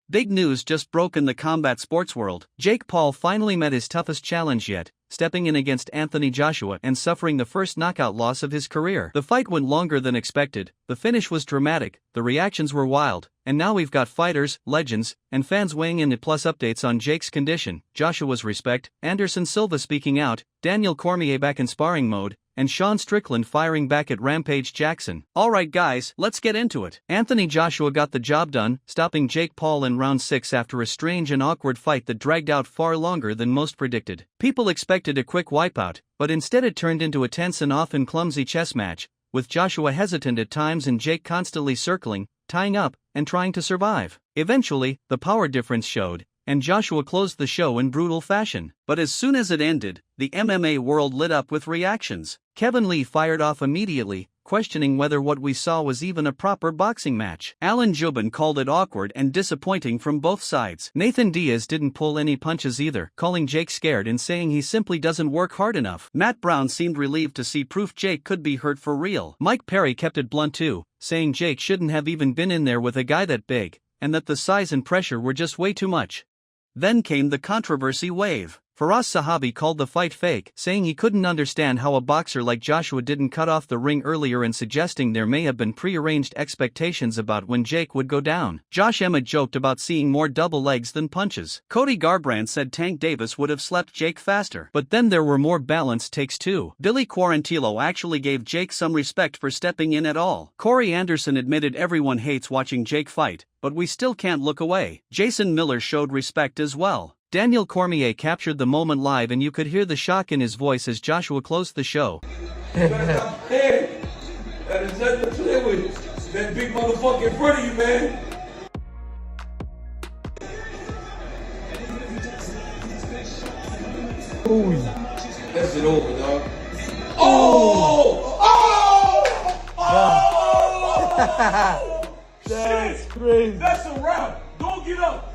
Big news just broke in the combat sports world. Jake Paul finally met his toughest challenge yet, stepping in against Anthony Joshua and suffering the first knockout loss of his career. The fight went longer than expected, the finish was dramatic, the reactions were wild, and now we've got fighters, legends, and fans weighing in. Plus updates on Jake's condition, Joshua's respect, Anderson Silva speaking out, Daniel Cormier back in sparring mode, and Sean Strickland firing back at Rampage Jackson. Alright guys, let's get into it. Anthony Joshua got the job done, stopping Jake Paul in round 6 after a strange and awkward fight that dragged out far longer than most predicted. People expected a quick wipeout, but instead it turned into a tense and often clumsy chess match, with Joshua hesitant at times and Jake constantly circling, tying up, and trying to survive. Eventually, the power difference showed, and Joshua closed the show in brutal fashion. But as soon as it ended, the MMA world lit up with reactions. Kevin Lee fired off immediately, questioning whether what we saw was even a proper boxing match. Alan Jubin called it awkward and disappointing from both sides. Nathan Diaz didn't pull any punches either, calling Jake scared and saying he simply doesn't work hard enough. Matt Brown seemed relieved to see proof Jake could be hurt for real. Mike Perry kept it blunt too, saying Jake shouldn't have even been in there with a guy that big, and that the size and pressure were just way too much. Then came the controversy wave. Firas Zahabi called the fight fake, saying he couldn't understand how a boxer like Joshua didn't cut off the ring earlier and suggesting there may have been pre-arranged expectations about when Jake would go down. Josh Emmett joked about seeing more double legs than punches. Cody Garbrandt said Tank Davis would have slept Jake faster. But then there were more balanced takes too. Billy Quarantillo actually gave Jake some respect for stepping in at all. Corey Anderson admitted everyone hates watching Jake fight, but we still can't look away. Jason Miller showed respect as well. Daniel Cormier captured the moment live and you could hear the shock in his voice as Joshua closed the show. That is nothing to play with. That big motherfucker in front of you, man. Ooh. That's it over, dog. Oh! Oh! Oh! That's crazy. That's a wrap. Don't get up.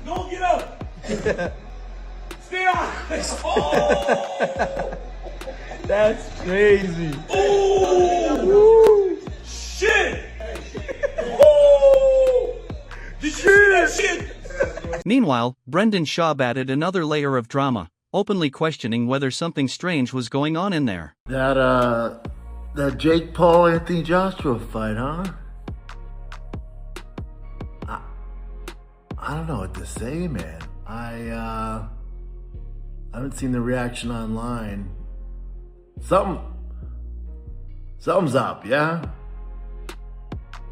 Don't get up. Stay out. Oh! That's crazy. Oh! Shit! Oh! Did you see that shit? Meanwhile, Brendan Schaub added another layer of drama, openly questioning whether something strange was going on in there. That Jake Paul Anthony Joshua fight, huh? I don't know what to say, man. I haven't seen the reaction online. Something's up, yeah?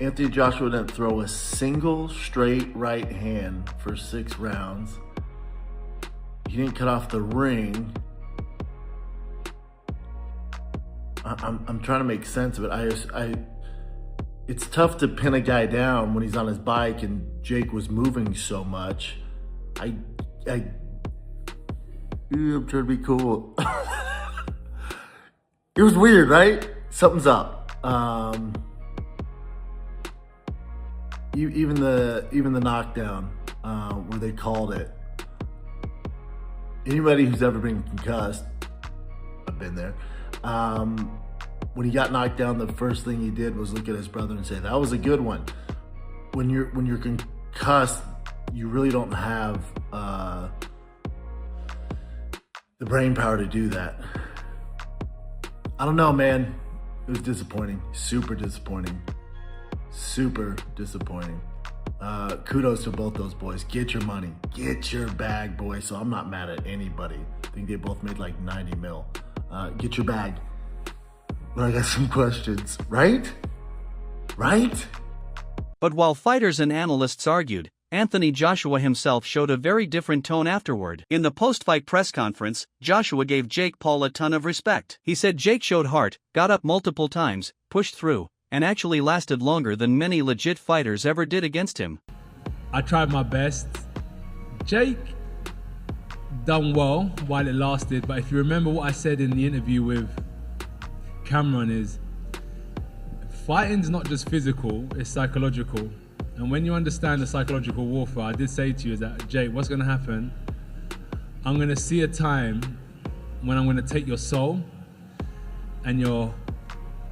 Anthony Joshua didn't throw a single straight right hand for 6 rounds. He didn't cut off the ring. I'm trying to make sense of it. It's tough to pin a guy down when he's on his bike and Jake was moving so much. I'm trying to be cool. It was weird, right? Something's up. Even the knockdown where they called it. Anybody who's ever been concussed, I've been there. When he got knocked down, the first thing he did was look at his brother and say, "That was a good one." When you're concussed, you really don't have the brain power to do that. I don't know, man. It was disappointing. Super disappointing. Super disappointing. Kudos to both those boys. Get your money. Get your bag, boys. So I'm not mad at anybody. I think they both made like 90 mil. Get your bag. But I got some questions, right? Right? But while fighters and analysts argued, Anthony Joshua himself showed a very different tone afterward. In the post-fight press conference, Joshua gave Jake Paul a ton of respect. He said Jake showed heart, got up multiple times, pushed through, and actually lasted longer than many legit fighters ever did against him. I tried my best. Jake done well while it lasted, but if you remember what I said in the interview with Cameron is, fighting's not just physical, it's psychological. And when you understand the psychological warfare, I did say to you that, Jake, what's gonna happen? I'm gonna see a time when I'm gonna take your soul and you're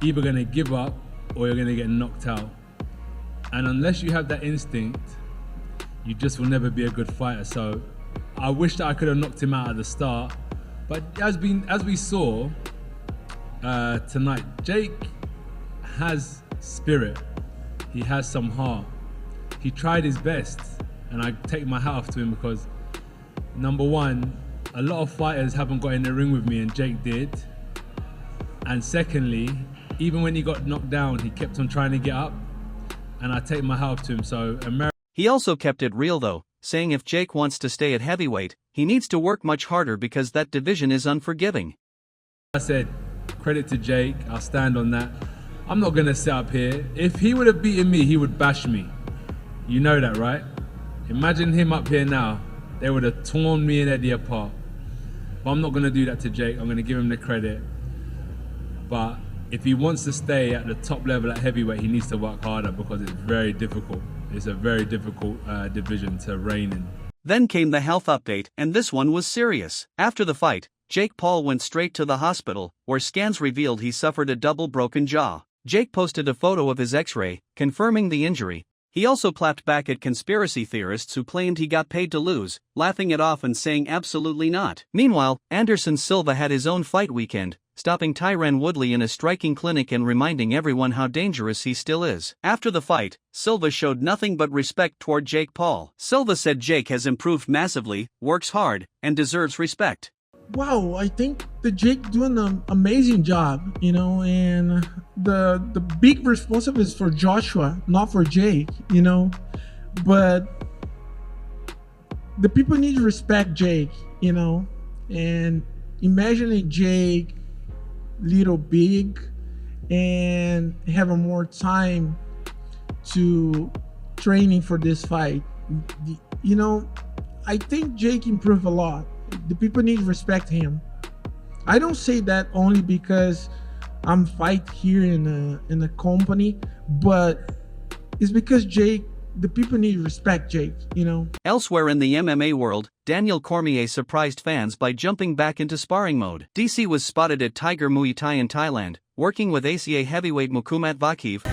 either gonna give up or you're gonna get knocked out. And unless you have that instinct you just will never be a good fighter. So I wish that I could have knocked him out at the start. But as we saw tonight, Jake has spirit. He has some heart. He tried his best, and I take my hat off to him because, number one, a lot of fighters haven't got in the ring with me, and Jake did. And secondly, even when he got knocked down, he kept on trying to get up, and I take my hat off to him. So He also kept it real though, saying if Jake wants to stay at heavyweight, he needs to work much harder because that division is unforgiving. I said, credit to Jake, I'll stand on that. I'm not gonna sit up here. If he would have beaten me, he would bash me. You know that, right? Imagine him up here now. They would have torn me and Eddie apart. But I'm not gonna do that to Jake. I'm gonna give him the credit. But if he wants to stay at the top level at heavyweight, he needs to work harder because it's very difficult. It's a very difficult division to reign in. Then came the health update, and this one was serious. After the fight, Jake Paul went straight to the hospital, where scans revealed he suffered a double broken jaw. Jake posted a photo of his x-ray, confirming the injury. He also clapped back at conspiracy theorists who claimed he got paid to lose, laughing it off and saying absolutely not. Meanwhile, Anderson Silva had his own fight weekend, stopping Tyron Woodley in a striking clinic and reminding everyone how dangerous he still is. After the fight, Silva showed nothing but respect toward Jake Paul. Silva said Jake has improved massively, works hard, and deserves respect. Wow, I think the Jake doing an amazing job, and the big responsibility is for Joshua, not for Jake, but the people need to respect Jake, and imagining Jake little big and having more time to training for this fight. I think Jake improved a lot. The people need to respect him. I don't say that only because I'm fight here in a company, but it's because the people need to respect Jake, Elsewhere in the MMA world, Daniel Cormier surprised fans by jumping back into sparring mode. DC was spotted at Tiger Muay Thai in Thailand, working with ACA heavyweight Mukumat Vakiv.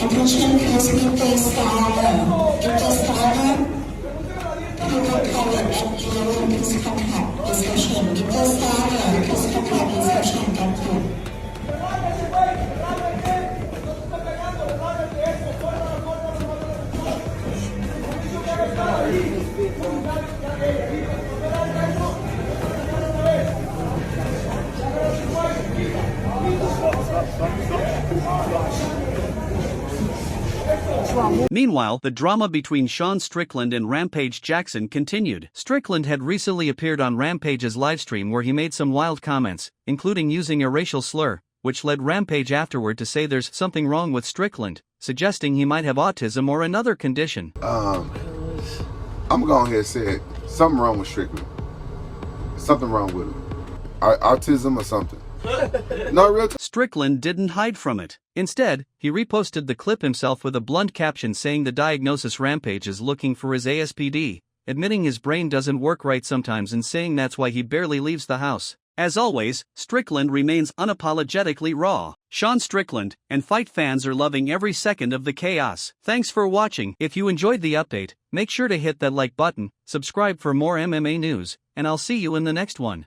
Attention, please people stand. People stand. People private at 11, please contact is pushing. People stand. Please contact is pushing. Thank you. Meanwhile, the drama between Sean Strickland and Rampage Jackson continued. Strickland had recently appeared on Rampage's livestream where he made some wild comments, including using a racial slur, which led Rampage afterward to say there's something wrong with Strickland, suggesting he might have autism or another condition. I'm gonna go ahead and say it. Something wrong with Strickland. Something wrong with him. Autism or something. No, real Strickland didn't hide from it. Instead, he reposted the clip himself with a blunt caption saying the diagnosis Rampage is looking for is ASPD, admitting his brain doesn't work right sometimes and saying that's why he barely leaves the house. As always, Strickland remains unapologetically raw. Sean Strickland and fight fans are loving every second of the chaos. Thanks for watching. If you enjoyed the update, make sure to hit that like button, subscribe for more MMA news, and I'll see you in the next one.